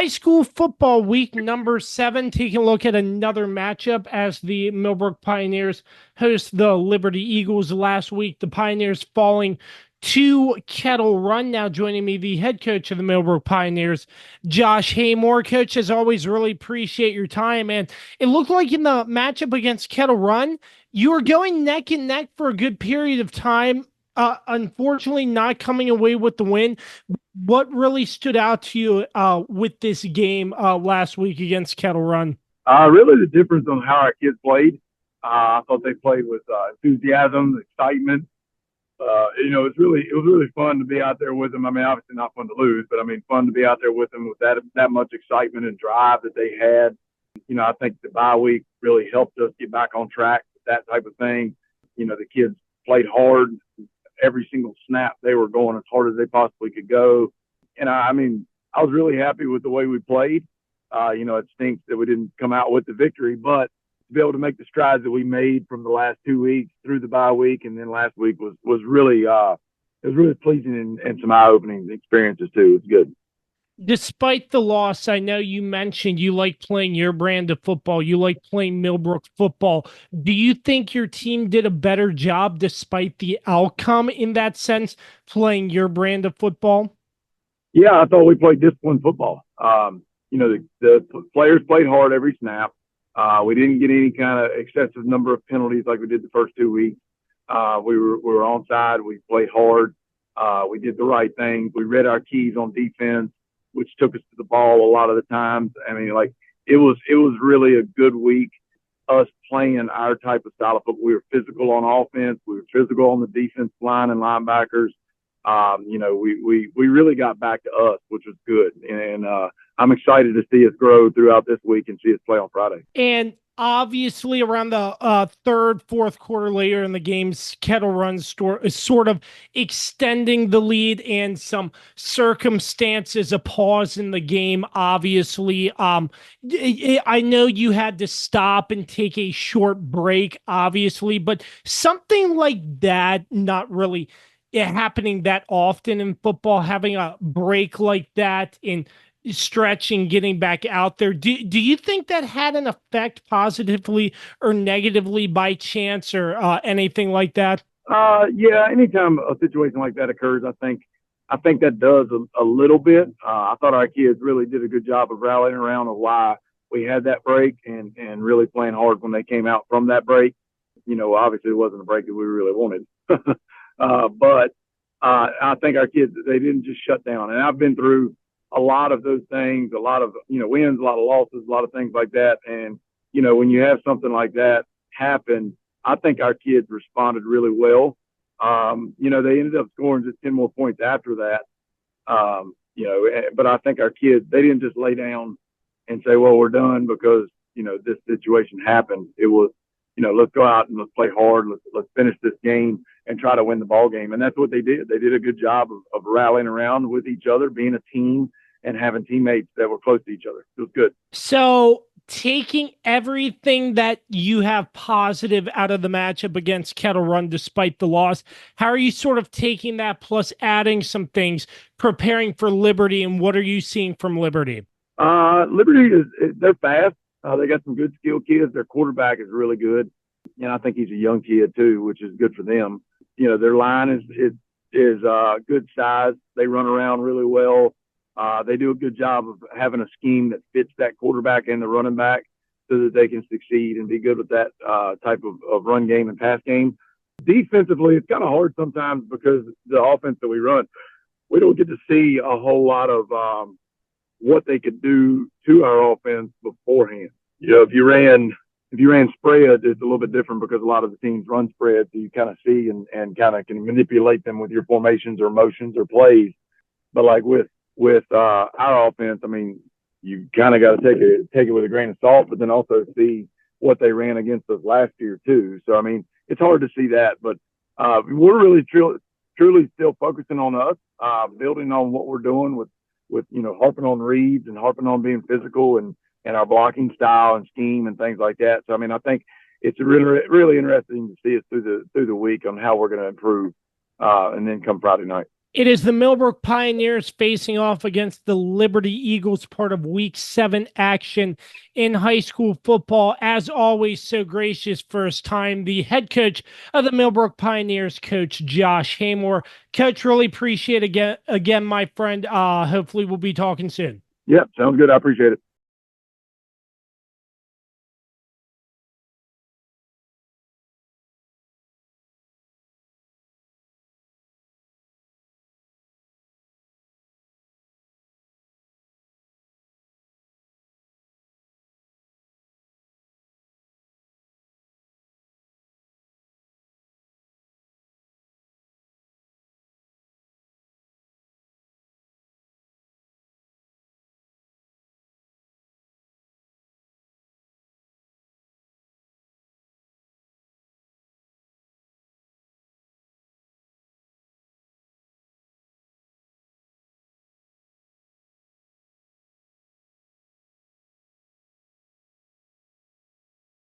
High school football week number 7, taking a look at another matchup as the Millbrook Pioneers host the Liberty Eagles last week. The Pioneers falling to Kettle Run. Now joining me, the head coach of the Millbrook Pioneers, Josh Haymore. Coach, as always, really appreciate your time. And it looked like in the matchup against Kettle Run, you were going neck and neck for a good period of time. Unfortunately, not coming away with the win. What really stood out to you with this game last week against Kettle Run? Really, the difference on how our kids played. I thought they played with enthusiasm, excitement. It was really fun to be out there with them. I mean, obviously not fun to lose, but I mean, fun to be out there with them with that much excitement and drive that they had. I think the bye week really helped us get back on track with that type of thing. The kids played hard. Every single snap, they were going as hard as they possibly could go. And I was really happy with the way we played. It stinks that we didn't come out with the victory, but to be able to make the strides that we made from the last 2 weeks through the bye week and then last week was really it was really pleasing and some eye-opening experiences too. It's good. Despite the loss, I know you mentioned you like playing your brand of football. You like playing Millbrook football. Do you think your team did a better job despite the outcome in that sense, playing your brand of football? Yeah, I thought we played disciplined football. The players played hard every snap. We didn't get any kind of excessive number of penalties like we did the first 2 weeks. We were onside. We played hard. We did the right things. We read our keys on defense, which took us to the ball a lot of the times. I mean, it was really a good week, us playing our type of style of football. We were physical on offense. We were physical on the defense line and linebackers. We really got back to us, which was good. And I'm excited to see us grow throughout this week and see us play on Friday. And obviously around the third, fourth quarter later in the game's Kettle Run is sort of extending the lead and some circumstances, a pause in the game. Obviously, I know you had to stop and take a short break, obviously, but something like that, not really happening that often in football, having a break like that in stretching, getting back out there. Do you think that had an effect positively or negatively by chance or anything like that? Yeah, anytime a situation like that occurs, I think that does a little bit. I thought our kids really did a good job of rallying around of why we had that break and really playing hard when they came out from that break. Obviously it wasn't a break that we really wanted. But I think our kids, they didn't just shut down. And I've been through a lot of those things, a lot of, wins, a lot of losses, a lot of things like that. And, when you have something like that happen, I think our kids responded really well. They ended up scoring just 10 more points after that. But I think our kids, they didn't just lay down and say, well, we're done because, this situation happened. It was, let's go out and let's play hard. Let's finish this game and try to win the ball game. And that's what they did. They did a good job of rallying around with each other, being a team and having teammates that were close to each other. It was good. So taking everything that you have positive out of the matchup against Kettle Run, despite the loss, how are you sort of taking that plus adding some things, preparing for Liberty, and what are you seeing from Liberty? Liberty they're fast. They got some good skilled kids. Their quarterback is really good. And I think he's a young kid too, which is good for them. Their line is good size. They run around really well. They do a good job of having a scheme that fits that quarterback and the running back so that they can succeed and be good with that type of run game and pass game. Defensively, it's kind of hard sometimes because the offense that we run, we don't get to see a whole lot of what they could do to our offense beforehand. If you ran spread, it's a little bit different because a lot of the teams run spread, so you kind of see and kind of can manipulate them with your formations or motions or plays. But like with our offense, I mean, you kind of got to take it with a grain of salt, but then also see what they ran against us last year too. So I mean, it's hard to see that, but we're really truly still focusing on us, building on what we're doing with harping on reads and harping on being physical and our blocking style and scheme and things like that. So I mean, I think it's really, really interesting to see us through the week on how we're going to improve, and then come Friday night. It is the Millbrook Pioneers facing off against the Liberty Eagles, part of Week 7 action in high school football. As always, so gracious first time, the head coach of the Millbrook Pioneers, Coach Josh Haymore. Coach, really appreciate it again, my friend. Hopefully we'll be talking soon. Yep, sounds good. I appreciate it.